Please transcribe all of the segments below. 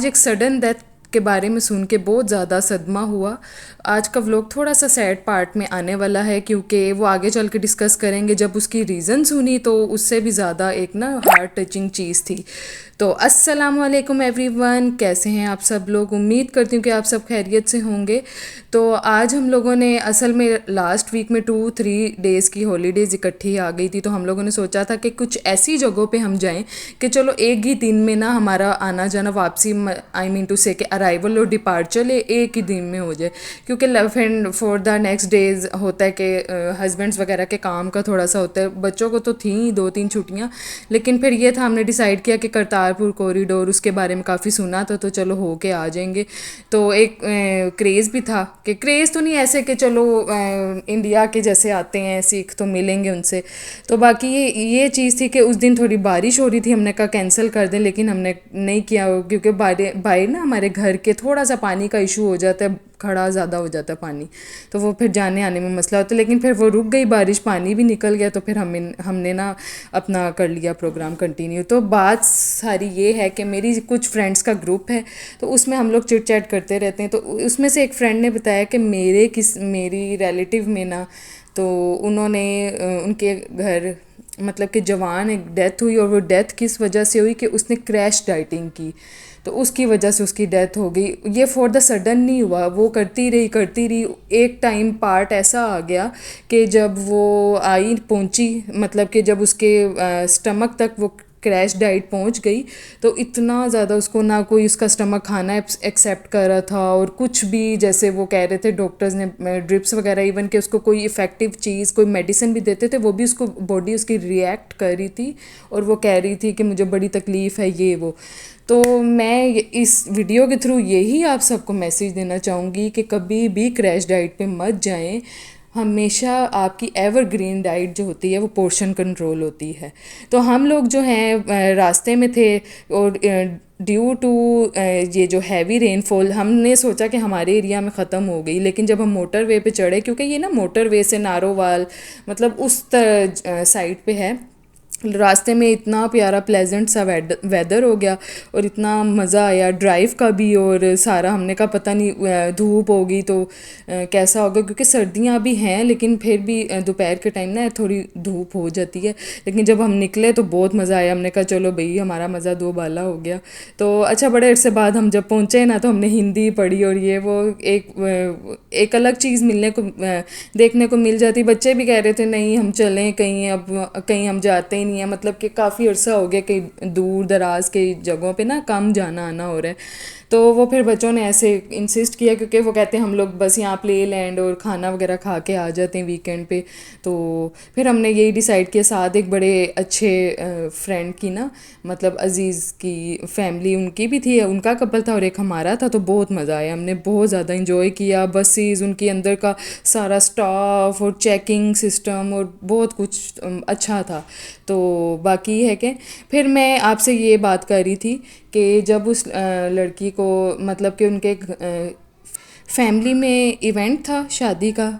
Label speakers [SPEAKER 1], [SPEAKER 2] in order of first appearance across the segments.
[SPEAKER 1] आज एक sudden death के बारे में सुन के बहुत ज़्यादा सदमा हुआ। आज का व्लॉग थोड़ा सा सैड पार्ट में आने वाला है क्योंकि वो आगे चल के डिस्कस करेंगे। जब उसकी रीज़न सुनी तो उससे भी ज़्यादा एक ना हार्ट टचिंग चीज़ थी। तो अस्सलाम वालेकुम एवरीवन, कैसे हैं आप सब लोग। उम्मीद करती हूँ कि आप सब खैरियत से होंगे। तो आज हम लोगों ने असल में लास्ट वीक में 2-3 डेज़ की हॉलीडेज़ इकट्ठी आ गई थी, तो हम लोगों ने सोचा था कि कुछ ऐसी जगहों पे हम जाएं कि चलो एक ही दिन में ना हमारा आना जाना वापसी, आई मीन टू से कि अराइवल और डिपार्चर एक ही दिन में हो जाए। क्योंकि फिर फॉर द नेक्स्ट डेज होता है कि हस्बैंड्स वगैरह के काम का थोड़ा सा होता है। बच्चों को तो थी 2-3 छुट्टियाँ, लेकिन फिर ये था हमने डिसाइड किया कि करतारपुर कॉरिडोर उसके बारे में काफ़ी सुना था, तो चलो हो के आ जाएंगे। तो एक क्रेज़ भी था कि क्रेज़ तो नहीं ऐसे कि चलो इंडिया के जैसे आते हैं सिख तो मिलेंगे उनसे। तो बाकी ये चीज़ थी कि उस दिन थोड़ी बारिश हो रही थी, हमने कहा कैंसिल कर दें, लेकिन हमने नहीं किया क्योंकि बाहर ना हमारे घर के थोड़ा सा पानी का इशू हो जाता है, खड़ा ज़्यादा हो जाता है पानी, तो वो फिर जाने आने में मसला होता है। लेकिन फिर वो रुक गई बारिश, पानी भी निकल गया, तो फिर हमने ना अपना कर लिया प्रोग्राम कंटिन्यू। तो बात सारी ये है कि मेरी कुछ फ्रेंड्स का ग्रुप है, तो उसमें हम लोग चिट चैट करते रहते हैं। तो उसमें से एक फ्रेंड ने बताया कि मेरी रिलेटिव में ना, तो उन्होंने उनके घर मतलब कि जवान एक डेथ हुई, और वो डेथ किस वजह से हुई कि उसने क्रैश डाइटिंग की, तो उसकी वजह से उसकी डेथ हो गई। ये फॉर द सडन नहीं हुआ, वो करती रही। एक टाइम पार्ट ऐसा आ गया कि जब वो आई पहुंची, मतलब कि जब उसके स्टमक तक वो क्रैश डाइट पहुंच गई, तो इतना ज़्यादा उसको ना कोई उसका स्टमक खाना एक्सेप्ट कर रहा था, और कुछ भी जैसे वो कह रहे थे डॉक्टर्स ने ड्रिप्स वगैरह, इवन कि उसको कोई इफ़ेक्टिव चीज़ कोई मेडिसिन भी देते थे, वो भी उसको बॉडी उसकी रिएक्ट कर रही थी, और वो कह रही थी कि मुझे बड़ी तकलीफ़ है ये वो। तो मैं इस वीडियो के थ्रू यही आप सबको मैसेज देना चाहूँगी कि कभी भी क्रैश डाइट पे मत जाएं। हमेशा आपकी एवरग्रीन डाइट जो होती है वो पोर्शन कंट्रोल होती है। तो हम लोग जो हैं रास्ते में थे, और ड्यू टू ये जो हैवी रेनफॉल हमने सोचा कि हमारे एरिया में ख़त्म हो गई, लेकिन जब हम मोटरवे पे चढ़े, क्योंकि ये ना मोटरवे से नारोवाल मतलब उस साइड पे है, रास्ते में इतना प्यारा प्लेजेंट सा वेदर हो गया, और इतना मज़ा आया ड्राइव का भी। और सारा हमने कहा पता नहीं धूप होगी तो कैसा होगा, क्योंकि सर्दियाँ भी हैं लेकिन फिर भी दोपहर के टाइम ना थोड़ी धूप हो जाती है। लेकिन जब हम निकले तो बहुत मज़ा आया, हमने कहा चलो भाई हमारा मज़ा दो बाला हो गया। तो अच्छा, बड़े अरसे बाद हम जब पहुँचे ना, तो हमने हिंदी पढ़ी, और ये वो एक अलग चीज़ मिलने को देखने को मिल जाती। बच्चे भी कह रहे थे नहीं हम चलें कहीं, अब कहीं हम जाते ही नहीं है, मतलब कि काफ़ी अर्सा हो गया कि दूर दराज के जगहों पे ना कम जाना आना हो रहा है। तो वो फिर बच्चों ने ऐसे इंसिस्ट किया, क्योंकि वो कहते हैं हम लोग बस यहाँ प्ले लैंड और खाना वगैरह खा के आ जाते हैं वीकेंड पे। तो फिर हमने यही डिसाइड किया, साथ एक बड़े अच्छे फ्रेंड की ना, मतलब अज़ीज़ की फैमिली उनकी भी थी, उनका कपल था और एक हमारा था। तो बहुत मज़ा आया, हमने बहुत ज़्यादा इंजॉय किया। बसेस, उनके अंदर का सारा स्टाफ और चेकिंग सिस्टम और बहुत कुछ अच्छा था। तो बाकी है कि फिर मैं आपसे ये बात कर रही थी कि जब उस लड़की को मतलब कि उनके फैमिली में इवेंट था शादी का,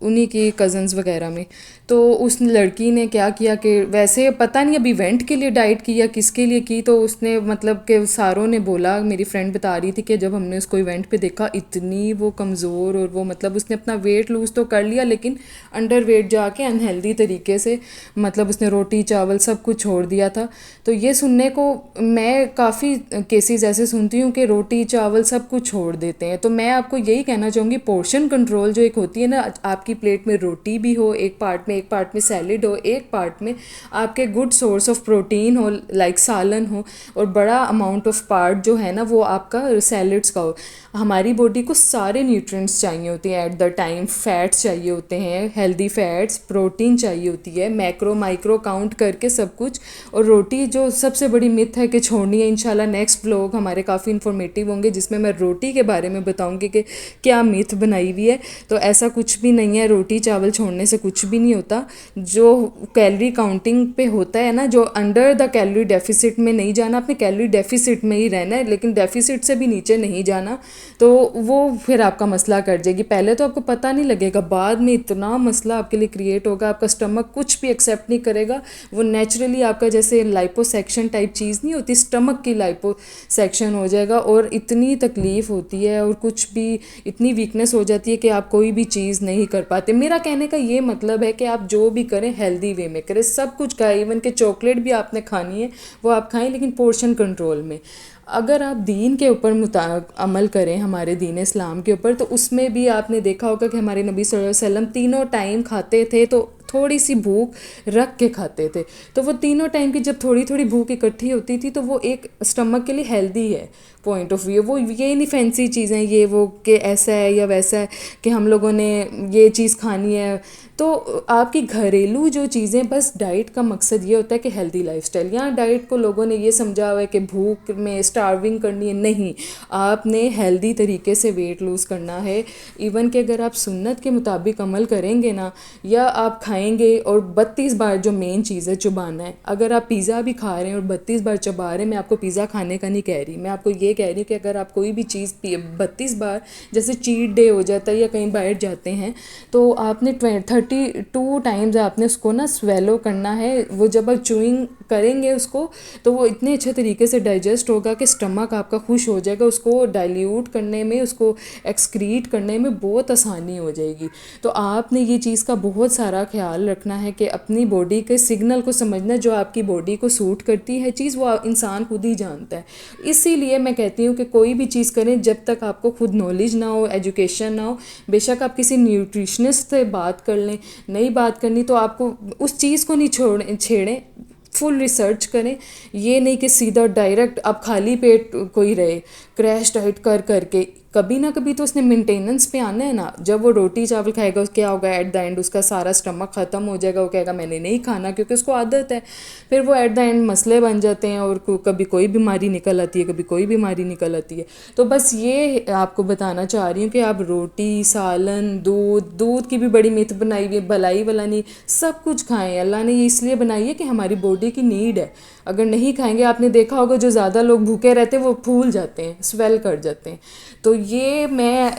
[SPEAKER 1] उन्हीं की कज़न्स वगैरह में, तो उस लड़की ने क्या किया कि वैसे पता नहीं अब इवेंट के लिए डाइट की या किसके लिए की, तो उसने मतलब कि सारों ने बोला, मेरी फ्रेंड बता रही थी कि जब हमने उसको इवेंट पे देखा इतनी वो कमज़ोर, और वो मतलब उसने अपना वेट लूज़ तो कर लिया लेकिन अंडर वेट जाके अनहेल्दी तरीके से, मतलब उसने रोटी चावल सब कुछ छोड़ दिया था। तो ये सुनने को मैं काफ़ी केसेस ऐसे सुनती हूँ कि रोटी चावल सब कुछ छोड़ देते हैं। तो मैं आपको यही कहना चाहूँगी, पोर्शन कंट्रोल जो एक होती है ना, आपकी प्लेट में रोटी भी हो एक पार्ट में सैलेड हो, एक पार्ट में आपके गुड सोर्स ऑफ प्रोटीन हो लाइक सालन हो, और बड़ा अमाउंट ऑफ पार्ट जो है ना वो आपका सैलेड्स का हो। हमारी बॉडी को सारे न्यूट्रिएंट्स चाहिए होते हैं एट द टाइम, फैट्स चाहिए होते हैं, हेल्दी फैट्स, प्रोटीन चाहिए होती है, मैक्रो माइक्रो काउंट करके सब कुछ। और रोटी जो सबसे बड़ी मिथ है कि छोड़नी है, इंशाल्लाह नेक्स्ट व्लॉग हमारे काफ़ी इन्फॉर्मेटिव होंगे जिसमें मैं रोटी के बारे में बताऊंगी कि क्या मिथ बनाई हुई है। तो ऐसा कुछ भी नहीं है, है, रोटी चावल छोड़ने से कुछ भी नहीं होता। जो कैलोरी काउंटिंग पे होता है ना, जो अंडर द कैलोरी डेफिसिट में नहीं जाना, अपने कैलोरी डेफिसिट में ही रहना है, लेकिन डेफिसिट से भी नीचे नहीं जाना, तो वो फिर आपका मसला कर जाएगी। पहले तो आपको पता नहीं लगेगा, बाद में इतना मसला आपके लिए क्रिएट होगा, आपका स्टमक कुछ भी एक्सेप्ट नहीं करेगा। वो नेचुरली आपका जैसे लाइपोसेक्शन टाइप चीज़ नहीं होती, स्टमक की लाइपोसेक्शन हो जाएगा, और इतनी तकलीफ़ होती है और कुछ भी इतनी वीकनेस हो जाती है कि आप कोई भी चीज़ नहीं कर पाते। मेरा कहने का ये मतलब है कि आप जो भी करें हेल्दी वे में करें, सब कुछ खाएं, इवन कि चॉकलेट भी आपने खानी है वो आप खाएं, लेकिन पोर्शन कंट्रोल में। अगर आप दीन के ऊपर अमल करें, हमारे दीन इस्लाम के ऊपर, तो उसमें भी आपने देखा होगा कि हमारे नबी सल्लल्लाहु अलैहि वसल्लम तीनों टाइम खाते थे, तो थोड़ी सी भूख रख के खाते थे। तो वो तीनों टाइम की जब थोड़ी थोड़ी भूख इकट्ठी होती थी, तो वो एक स्टमक के लिए हेल्दी है पॉइंट ऑफ व्यू। वो ये नहीं फैंसी चीज़ें ये वो कि ऐसा है या वैसा है कि हम लोगों ने ये चीज़ खानी है। तो आपकी घरेलू जो चीज़ें, बस डाइट का मकसद ये होता है कि हेल्दी लाइफस्टाइल। यहाँ डाइट को लोगों ने ये समझा हुआ है कि भूख में स्टार्विंग करनी है, नहीं, आपने हेल्दी तरीके से वेट लूज़ करना है। इवन कि अगर आप सुन्नत के मुताबिक अमल करेंगे ना, या आप खाएंगे और 32 बार, जो मेन चीज़ है चबाना है। अगर आप पिज़्ज़ा भी खा रहे हैं और 32 बार चबा रहे हैं, मैं आपको पिज़्ज़ा खाने का नहीं कह रही, मैं आपको ये कह रही हूँ कि अगर आप कोई भी चीज़ 32 बार, जैसे चीट डे हो जाता है या कहीं बाहर जाते हैं, तो आपने 32 टाइम्स आपने उसको ना स्वेलो करना है। वो जब आप चूइंग करेंगे उसको, तो वो इतने अच्छे तरीके से डाइजेस्ट होगा कि स्टमक आपका खुश हो जाएगा, उसको डाइल्यूट करने में, उसको एक्सक्रीट करने में बहुत आसानी हो जाएगी। तो आपने ये चीज़ का बहुत सारा ख्याल रखना है कि अपनी बॉडी के सिग्नल को समझना, जो आपकी बॉडी को सूट करती है चीज़, वो इंसान खुद ही जानता है। इसीलिए मैं कहती हूँ कि कोई भी चीज़ करें, जब तक आपको खुद नॉलेज ना हो, एजुकेशन ना हो, बेशक आप किसी न्यूट्रिशनिस्ट से बात कर लें, नहीं बात करनी तो आपको उस चीज़ को नहीं छेड़ें, फुल रिसर्च करें। ये नहीं कि सीधा डायरेक्ट आप खाली पेट कोई रहे, क्रैश डाइट कर करके, कभी ना कभी तो उसने मेंटेनेंस पे आना है ना। जब वो रोटी चावल खाएगा, क्या होगा एट द एंड, उसका सारा स्टमक ख़त्म हो जाएगा, वो कहेगा मैंने नहीं खाना, क्योंकि उसको आदत है। फिर वो एट द एंड मसले बन जाते हैं, और कभी कोई बीमारी निकल आती है, कभी कोई बीमारी निकल आती है। तो बस ये आपको बताना चाह रही हूँ कि आप रोटी, सालन, दूध की भी बड़ी मिथ बनाई हुई, भलाई वाला नहीं, सब कुछ खाएं। अल्लाह ने ये इसलिए बनाई है कि हमारी बॉडी की नीड है। अगर नहीं खाएंगे, आपने देखा होगा जो ज़्यादा लोग भूखे रहते हैं वो फूल जाते हैं, स्वेल कर जाते हैं। तो ये मैं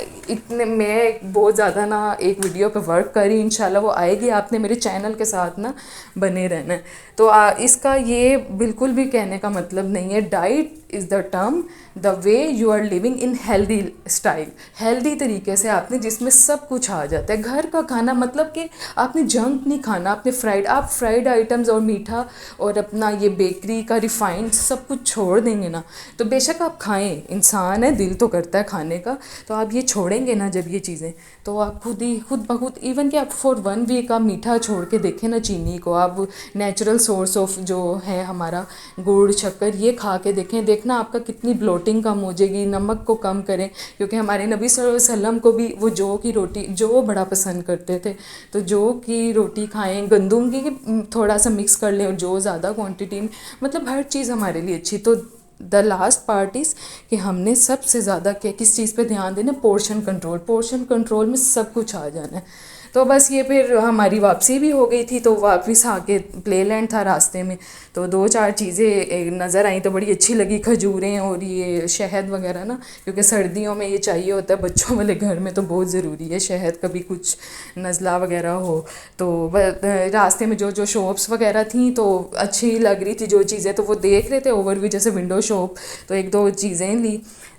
[SPEAKER 1] बहुत ज़्यादा ना एक वीडियो पे वर्क करी, इंशाल्लाह वो आएगी, आपने मेरे चैनल के साथ ना बने रहना है। तो इसका ये बिल्कुल भी कहने का मतलब नहीं है, diet is the term the way you are living in healthy style, healthy तरीके से आपने, जिसमें सब कुछ आ जाता है। घर का खाना मतलब कि आपने जंक नहीं खाना, आपने आप फ्राइड आइटम्स और मीठा और अपना ये बेकरी का रिफाइंड सब कुछ छोड़ देंगे ना, तो बेशक आप खाएं, इंसान है, दिल तो करता है खाने का, तो आप ये छोड़ेंगे ना जब ये चीज़ें, तो आप खुद ब खुद, इवन कि आप फॉर 1 वीक आप मीठा छोड़ के देखें ना, चीनी को आप नेचुरल सोर्स ऑफ जो है हमारा गुड़ शक्कर, ये खा के देखें, देखना आपका कितनी ब्लोटिंग कम हो जाएगी। नमक को कम करें, क्योंकि हमारे नबी सल्लल्लाहु अलैहि वसल्लम को भी वो जौ की रोटी जो बड़ा पसंद करते थे, तो जौ की रोटी खाएं, गंदम की थोड़ा सा मिक्स कर लें और जौ ज़्यादा क्वांटिटी में, मतलब हर चीज़ हमारे लिए अच्छी। तो द लास्ट पार्ट इज़ कि हमने सबसे ज़्यादा किस चीज़ पे ध्यान देना, पोर्शन कंट्रोल। पोर्शन कंट्रोल में सब कुछ आ जाना है। तो बस ये फिर हमारी वापसी भी हो गई थी, तो वापस आके प्ले लैंड था रास्ते में, तो 2-4 चीज़ें नज़र आई तो बड़ी अच्छी लगी, खजूरें और ये शहद वगैरह ना, क्योंकि सर्दियों में ये चाहिए होता है बच्चों वाले घर में, तो बहुत ज़रूरी है शहद, कभी कुछ नज़ला वगैरह हो। तो रास्ते में जो जो शॉप्स वगैरह थी तो अच्छी लग रही थी जो चीज़ें, तो वो देख रहे थे ओवरव्यू, जैसे विंडो शॉप, तो 1-2 चीज़ें ली,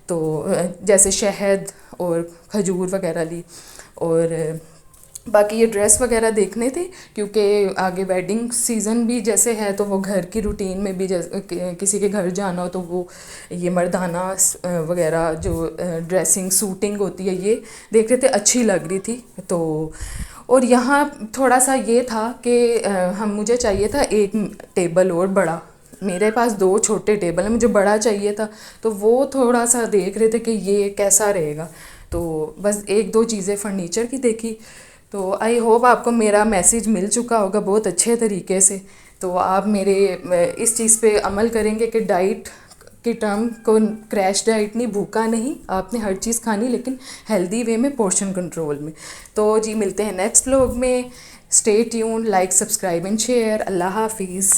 [SPEAKER 1] तो जैसे शहद और खजूर वगैरह ली, और बाकी ये ड्रेस वगैरह देखने थे, क्योंकि आगे वेडिंग सीज़न भी जैसे है, तो वो घर की रूटीन में भी किसी के घर जाना हो तो वो ये मर्दाना वगैरह जो ड्रेसिंग सूटिंग होती है, ये देख रहे थे, अच्छी लग रही थी। तो और यहाँ थोड़ा सा ये था कि मुझे चाहिए था एक टेबल और बड़ा, मेरे पास 2 छोटे टेबल हैं, मुझे बड़ा चाहिए था, तो वो थोड़ा सा देख रहे थे कि ये कैसा रहेगा। तो बस 1-2 चीज़ें फर्नीचर की देखी। तो आई होप आपको मेरा मैसेज मिल चुका होगा बहुत अच्छे तरीके से। तो आप मेरे इस चीज़ पे अमल करेंगे कि डाइट की टर्म को क्रैश डाइट नहीं, भूखा नहीं, आपने हर चीज़ खानी लेकिन हेल्दी वे में, पोर्शन कंट्रोल में। तो जी मिलते हैं नेक्स्ट व्लॉग में। Stay tune, like, subscribe and share. अल्लाह हाफिज़।